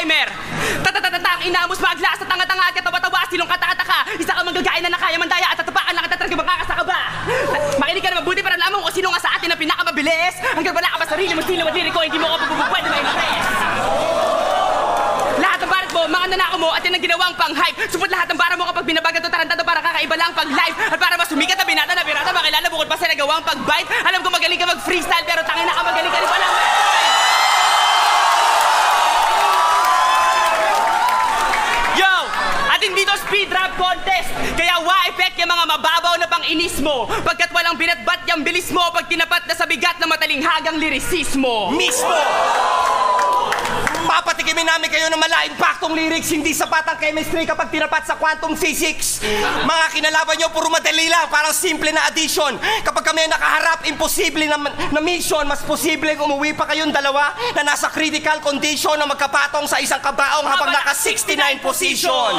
timer! Tatatatang inamos maglas at tanga-tanga at katawa-tawa silong katataka. Isa ka manggagain na nakaya mandaya at tatapakan lang at tatrag makakasa ka ba? Makinig ka na mabuti para alam mo kung sino nga sa atin ang pinakamabilis. Hanggang wala ka pa sarili mo silaw at liriko, hindi mo ka pwede ma-impress. Lahat ng barat mo, mga nanako mo at yan ang ginawang pang-hype. Supot lahat ng bara mo kapag binabagan to tarantado para kakaiba lang pag-live. At para mas sumikat na binata na birata, makilala bukod pa sa nagawang pag-bite. Alam ko magaling ka mag-freestyle pero tangin na ka magaling ka rin pala. Yo! At hindi to speed rap contest. Kaya wa-effect yung mga mababaw na pang-inis mo. Pagkat walang binatbat yung bilis mo pag tinapat na sa bigat na matalinghagang lirisismo. Mismo! Papatikimin namin kayo ng mala-impactong lyrics, hindi sapat ang chemistry kapag tinapat sa quantum physics. Mga kinalaban nyo, puro madali lang, parang simple na addition. Kapag kami nakaharap, imposible na mission, mas posibleng umuwi pa kayong dalawa na nasa critical condition na magkapatong sa isang kabaong habang naka 69 position.